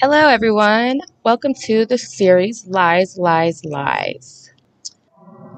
Hello, everyone. Welcome to the series Lies, Lies, Lies.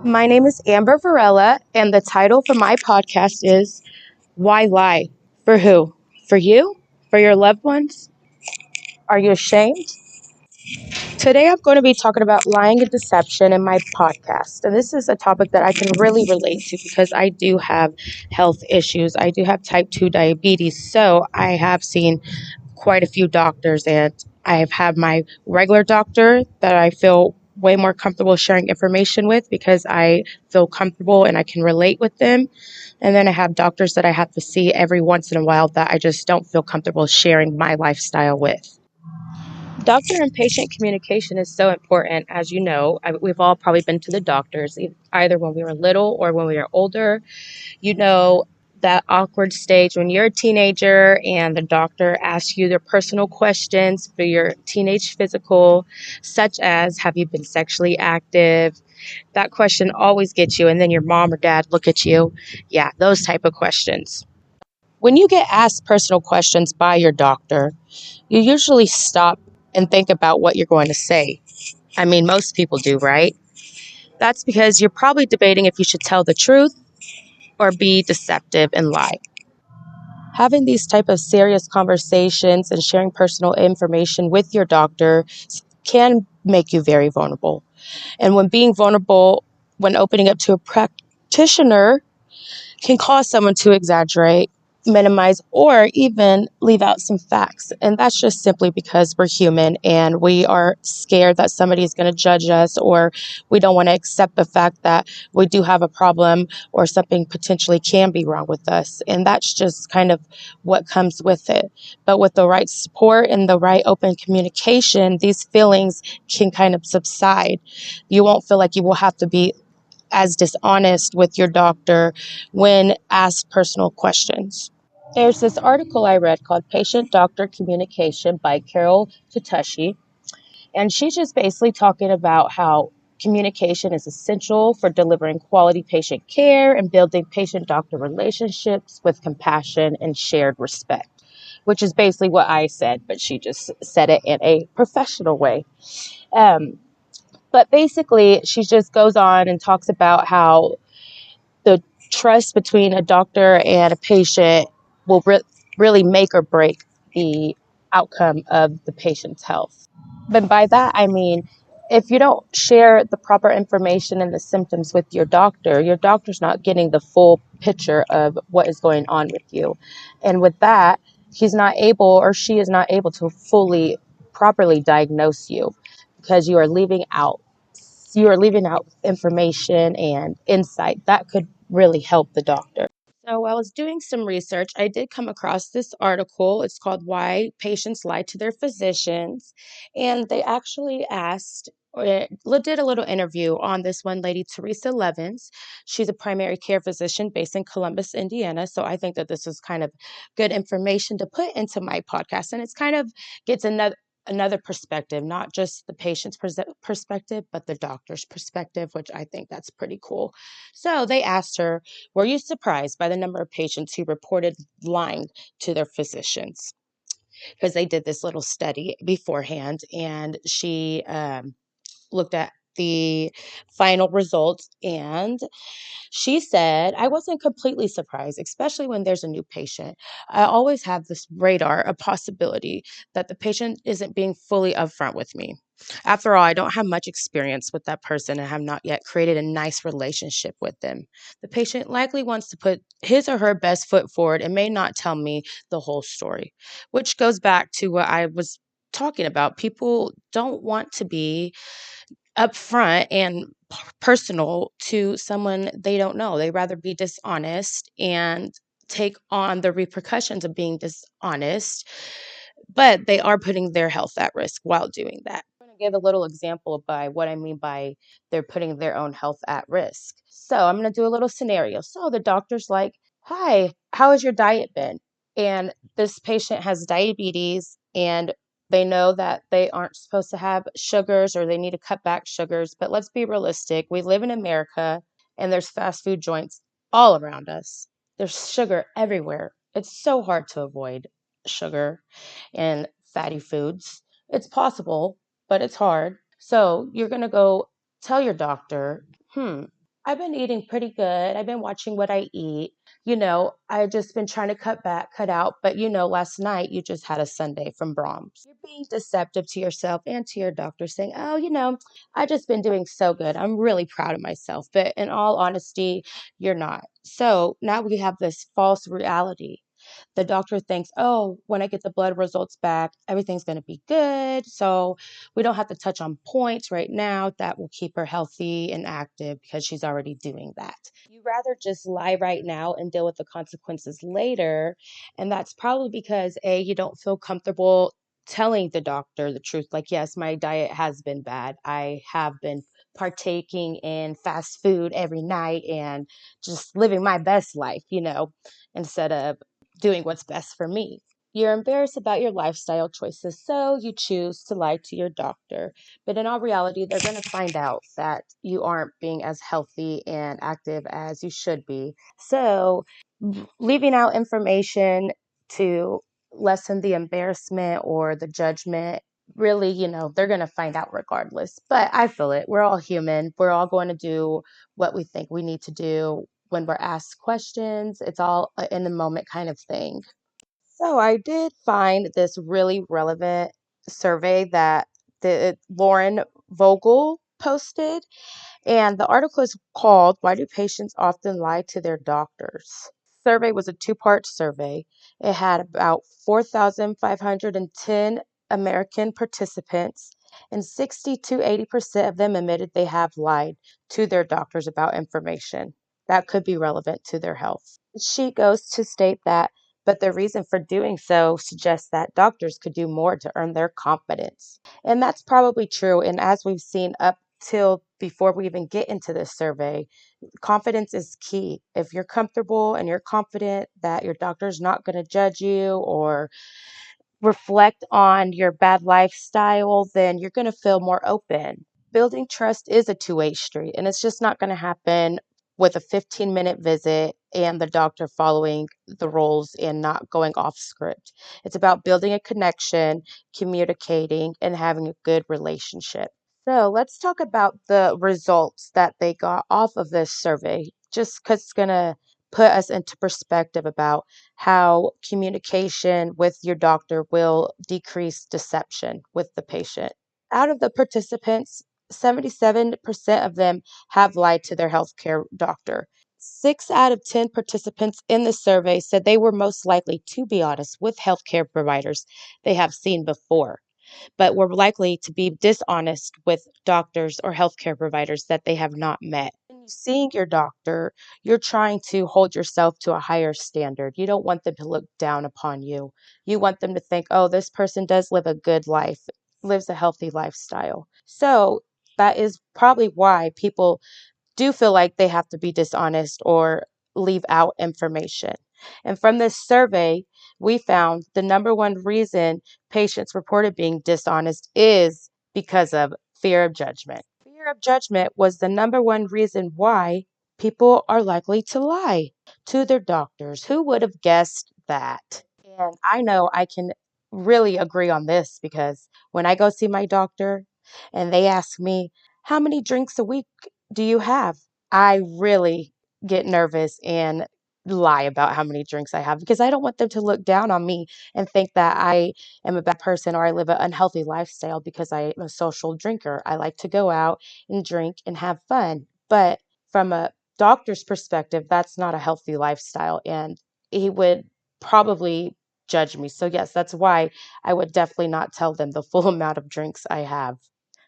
My name is Amber Varela, and the title for my podcast is Why Lie? For who? For you? For your loved ones? Are you ashamed? Today, I'm going to be talking about lying and deception in my podcast. And this is a topic that I can really relate to because I do have health issues. I do have type 2 diabetes. So I have seen quite a few doctors, and I have had my regular doctor that I feel way more comfortable sharing information with because I feel comfortable and I can relate with them. And then I have doctors that I have to see every once in a while that I just don't feel comfortable sharing my lifestyle with. Doctor and patient communication is so important. As you know, we've all probably been to the doctors, either when we were little or when we were older. You know, that awkward stage when you're a teenager and the doctor asks you their personal questions for your teenage physical, such as, have you been sexually active? That question always gets you, and then your mom or dad look at you. Yeah, those type of questions. When you get asked personal questions by your doctor, you usually stop and think about what you're going to say. I mean, most people do, right? That's because you're probably debating if you should tell the truth or be deceptive and lie. Having these type of serious conversations and sharing personal information with your doctor can make you very vulnerable. And when opening up to a practitioner, can cause someone to exaggerate, minimize, or even leave out some facts. And that's just simply because we're human and we are scared that somebody is going to judge us, or we don't want to accept the fact that we do have a problem or something potentially can be wrong with us. And that's just kind of what comes with it. But with the right support and the right open communication, these feelings can kind of subside. You won't feel like you will have to be as dishonest with your doctor when asked personal questions. There's this article I read called Patient Doctor Communication by Carol Tatushi, and she's just basically talking about how communication is essential for delivering quality patient care and building patient doctor relationships with compassion and shared respect, which is basically what I said, but she just said it in a professional way. Um, but basically, she just goes on and talks about how the trust between a doctor and a patient will really make or break the outcome of the patient's health. But by that, I mean, if you don't share the proper information and the symptoms with your doctor's not getting the full picture of what is going on with you. And with that, he's not able or she is not able to fully, properly diagnose you because you are leaving out information and insight that could really help the doctor. So, while I was doing some research, I did come across this article. It's called Why Patients Lie to Their Physicians. And they actually did a little interview on this one lady, Teresa Levins. She's a primary care physician based in Columbus, Indiana. So, I think that this is kind of good information to put into my podcast. And it's kind of gets another perspective, not just the patient's perspective, but the doctor's perspective, which I think that's pretty cool. So they asked her, were you surprised by the number of patients who reported lying to their physicians? Because they did this little study beforehand, and she looked at the final results, and she said, I wasn't completely surprised, especially when there's a new patient. I always have this radar, a possibility that the patient isn't being fully upfront with me. After all, I don't have much experience with that person and have not yet created a nice relationship with them. The patient likely wants to put his or her best foot forward and may not tell me the whole story, which goes back to what I was talking about. People don't want to be upfront and personal to someone they don't know. They rather be dishonest and take on the repercussions of being dishonest, but they are putting their health at risk while doing that. I'm going to give a little example by what I mean by they're putting their own health at risk. So I'm going to do a little scenario. So the doctor's like, hi, how has your diet been? And this patient has diabetes, and they know that they aren't supposed to have sugars or they need to cut back sugars. But let's be realistic. We live in America and there's fast food joints all around us. There's sugar everywhere. It's so hard to avoid sugar and fatty foods. It's possible, but it's hard. So you're going to go tell your doctor, I've been eating pretty good. I've been watching what I eat. I've just been trying to cut back, cut out. But last night you just had a sundae from Brahms. You're being deceptive to yourself and to your doctor, saying, oh, I've just been doing so good. I'm really proud of myself. But in all honesty, you're not. So now we have this false reality. The doctor thinks, oh, when I get the blood results back, everything's going to be good. So we don't have to touch on points right now. That will keep her healthy and active because she's already doing that. You rather just lie right now and deal with the consequences later. And that's probably because, A, you don't feel comfortable telling the doctor the truth. Like, yes, my diet has been bad. I have been partaking in fast food every night and just living my best life, instead of doing what's best for me. You're embarrassed about your lifestyle choices, so you choose to lie to your doctor. But in all reality, they're going to find out that you aren't being as healthy and active as you should be. So, leaving out information to lessen the embarrassment or the judgment, really, they're going to find out regardless. But I feel it. We're all human. We're all going to do what we think we need to do when we're asked questions. It's all in the moment kind of thing. So I did find this really relevant survey that Lauren Vogel posted, and the article is called "Why Do Patients Often Lie to Their Doctors?" Survey was a two-part survey. It had about 4,510 American participants, and 60 to 80% of them admitted they have lied to their doctors about information that could be relevant to their health. She goes to state that, but the reason for doing so suggests that doctors could do more to earn their confidence. And that's probably true. And as we've seen up till before we even get into this survey, confidence is key. If you're comfortable and you're confident that your doctor's not going to judge you or reflect on your bad lifestyle, then you're going to feel more open. Building trust is a two-way street, and it's just not going to happen with a 15-minute visit and the doctor following the rules and not going off script. It's about building a connection, communicating, and having a good relationship. So let's talk about the results that they got off of this survey, just because it's going to put us into perspective about how communication with your doctor will decrease deception with the patient. Out of the participants, 77% of them have lied to their healthcare doctor. 6 out of 10 participants in the survey said they were most likely to be honest with healthcare providers they have seen before, but were likely to be dishonest with doctors or healthcare providers that they have not met. When you seeing your doctor, you're trying to hold yourself to a higher standard. You don't want them to look down upon you. You want them to think, oh, this person does live a good life, lives a healthy lifestyle. So that is probably why people do feel like they have to be dishonest or leave out information. And from this survey, we found the number one reason patients reported being dishonest is because of fear of judgment. Fear of judgment was the number one reason why people are likely to lie to their doctors. Who would have guessed that? And I know I can really agree on this because when I go see my doctor and they ask me, how many drinks a week do you have? I really get nervous and lie about how many drinks I have because I don't want them to look down on me and think that I am a bad person or I live an unhealthy lifestyle because I am a social drinker. I like to go out and drink and have fun. But from a doctor's perspective, that's not a healthy lifestyle. And he would probably judge me. So, yes, that's why I would definitely not tell them the full amount of drinks I have.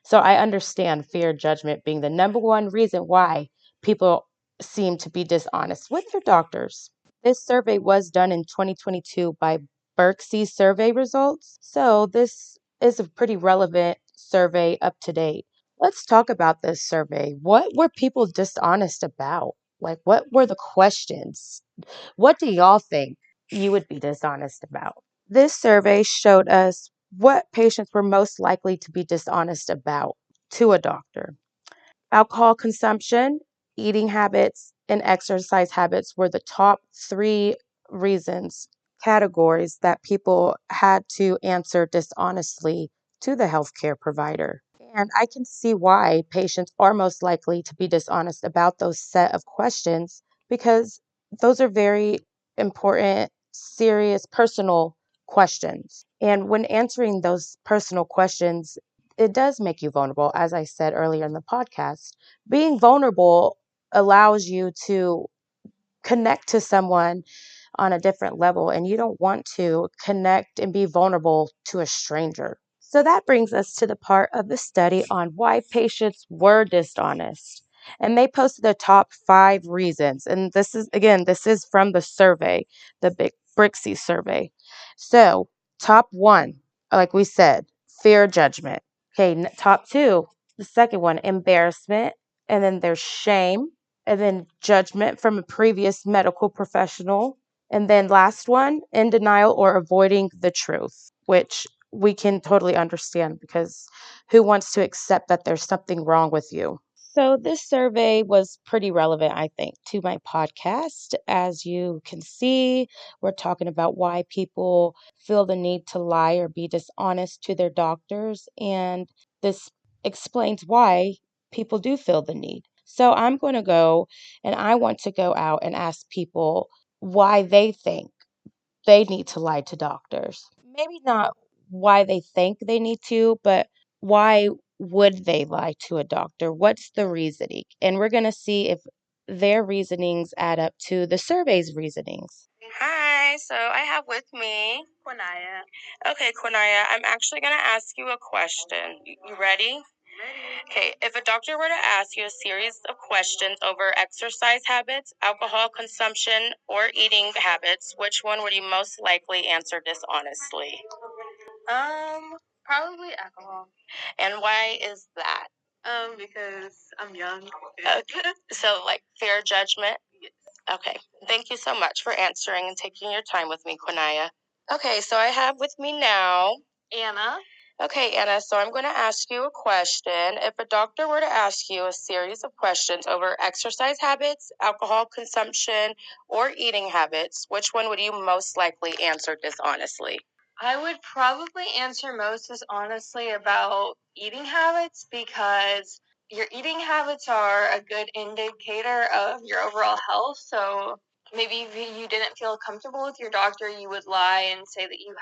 So, I understand fear of judgment being the number one reason why people seem to be dishonest with their doctors. This survey was done in 2022 by Berksey survey results. So, this is a pretty relevant survey up to date. Let's talk about this survey. What were people dishonest about? Like, what were the questions? What do y'all think you would be dishonest about? This survey showed us what patients were most likely to be dishonest about to a doctor. Alcohol consumption, eating habits, and exercise habits were the top three reasons, categories that people had to answer dishonestly to the healthcare provider. And I can see why patients are most likely to be dishonest about those set of questions because those are very important, serious, personal questions. And when answering those personal questions, it does make you vulnerable, as I said earlier in the podcast. Being vulnerable allows you to connect to someone on a different level, and you don't want to connect and be vulnerable to a stranger. So that brings us to the part of the study on why patients were dishonest. And they posted the top 5 reasons. And this is from the survey, the Big Brixie survey. So, top 1, like we said, fear of judgment. Okay, top 2, the second one, embarrassment. And then there's shame, and then judgment from a previous medical professional. And then last one, in denial or avoiding the truth, which we can totally understand because who wants to accept that there's something wrong with you? So, this survey was pretty relevant, I think, to my podcast. As you can see, we're talking about why people feel the need to lie or be dishonest to their doctors. And this explains why people do feel the need. So, I'm going to go and I want to go out and ask people why they think they need to lie to doctors. Maybe not why they think they need to, but why would they lie to a doctor? What's the reasoning? And we're going to see if their reasonings add up to the survey's reasonings. Hi, so I have with me Quinaya. Okay, Quinaya, I'm actually going to ask you a question. You ready? Okay, if a doctor were to ask you a series of questions over exercise habits, alcohol consumption, or eating habits, which one would you most likely answer dishonestly? Probably alcohol. And why is that? Because I'm young. Okay. So, like, fair judgment? Yes. Okay. Thank you so much for answering and taking your time with me, Quinaya. Okay, so I have with me now Anna. Okay, Anna, so I'm going to ask you a question. If a doctor were to ask you a series of questions over exercise habits, alcohol consumption, or eating habits, which one would you most likely answer dishonestly? I would probably answer most dishonestly about eating habits because your eating habits are a good indicator of your overall health. So maybe if you didn't feel comfortable with your doctor, you would lie and say that you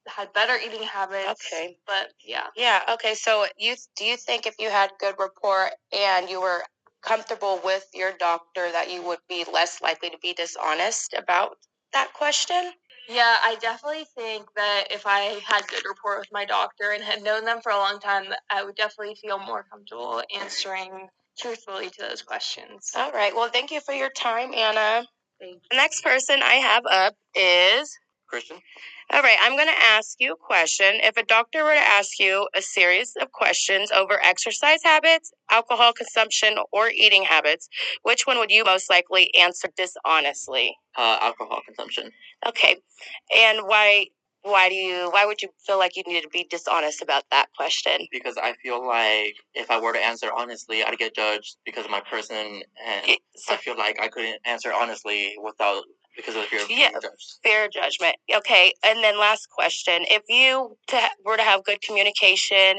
had better eating habits. Okay. But yeah. Yeah, okay. So do you think if you had good rapport and you were comfortable with your doctor that you would be less likely to be dishonest about that question? Yeah, I definitely think that if I had good rapport with my doctor and had known them for a long time, I would definitely feel more comfortable answering truthfully to those questions. All right. Well, thank you for your time, Anna. Thank you. The next person I have up is Christian. All right, I'm going to ask you a question. If a doctor were to ask you a series of questions over exercise habits, alcohol consumption, or eating habits, which one would you most likely answer dishonestly? Alcohol consumption. Okay, and why would you feel like you needed to be dishonest about that question? Because I feel like if I were to answer honestly, I'd get judged because of my person, and I feel like I couldn't answer honestly because of the fear of being judged. Fair judgment. Okay, and then last question: if you were to have good communication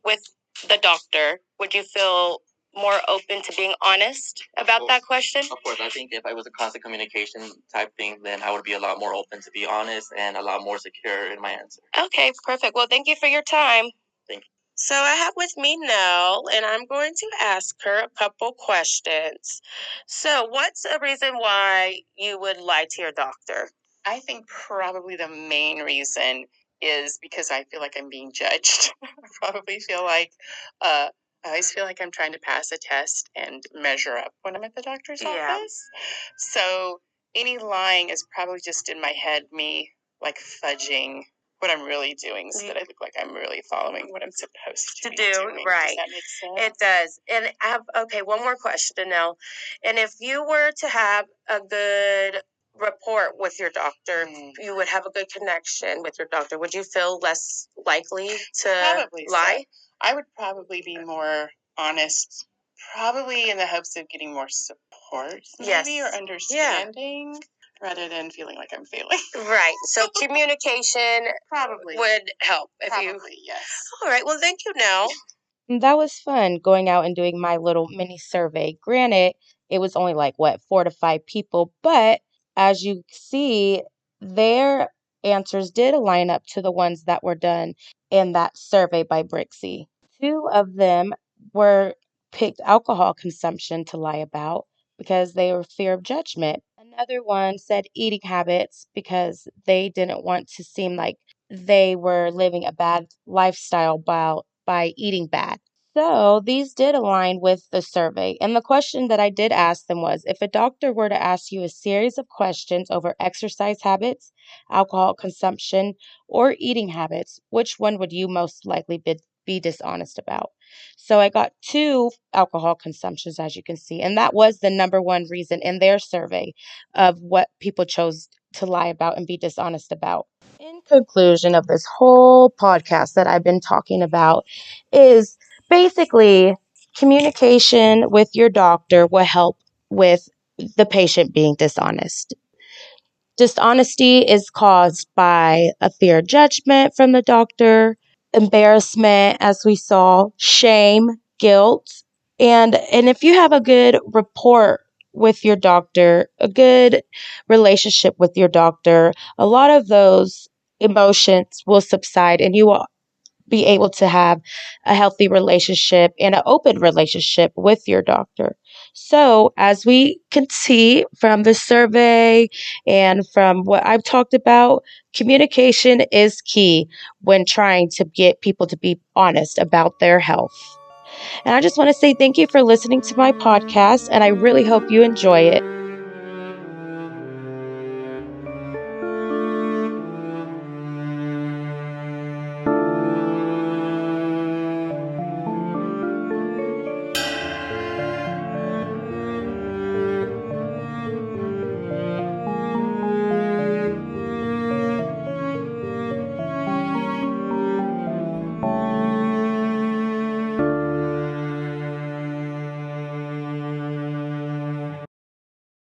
with the doctor, would you feel more open to being honest about that question? Of course, I think if I was a constant communication type thing, then I would be a lot more open to be honest and a lot more secure in my answer. Okay, perfect. Well, thank you for your time. Thank you. So I have with me Nell, and I'm going to ask her a couple questions. So what's a reason why you would lie to your doctor? I think probably the main reason is because I feel like I'm being judged. I probably feel like I always feel like I'm trying to pass a test and measure up when I'm at the doctor's office. So any lying is probably just in my head, me like fudging what I'm really doing so that I look like I'm really following what I'm supposed to be doing. Right. Does that make sense? It does. And I have, one more question now. And if you were to have a good rapport with your doctor, you would have a good connection with your doctor, would you feel less likely to probably lie? So. I would probably be more honest, probably in the hopes of getting more support, maybe, or understanding. rather than feeling like I'm failing. Right. So communication probably would help if probably, yes. All right. Well, thank you now. That was fun going out and doing my little mini survey. Granted, it was only like what, 4 to 5 people, but as you see, their answers did line up to the ones that were done in that survey by Brixie. Two of them were picked alcohol consumption to lie about because they were fear of judgment. Another one said eating habits because they didn't want to seem like they were living a bad lifestyle by eating bad. So these did align with the survey. And the question that I did ask them was if a doctor were to ask you a series of questions over exercise habits, alcohol consumption, or eating habits, which one would you most likely be dishonest about? So I got two alcohol consumptions, as you can see. And that was the number one reason in their survey of what people chose to lie about and be dishonest about. In conclusion of this whole podcast that I've been talking about is basically communication with your doctor will help with the patient being dishonest. Dishonesty is caused by a fear of judgment from the doctor, embarrassment, as we saw, shame, guilt, and if you have a good rapport with your doctor, a good relationship with your doctor, a lot of those emotions will subside and you will be able to have a healthy relationship and an open relationship with your doctor. So, as we can see from the survey and from what I've talked about, communication is key when trying to get people to be honest about their health. And I just want to say thank you for listening to my podcast, and I really hope you enjoy it.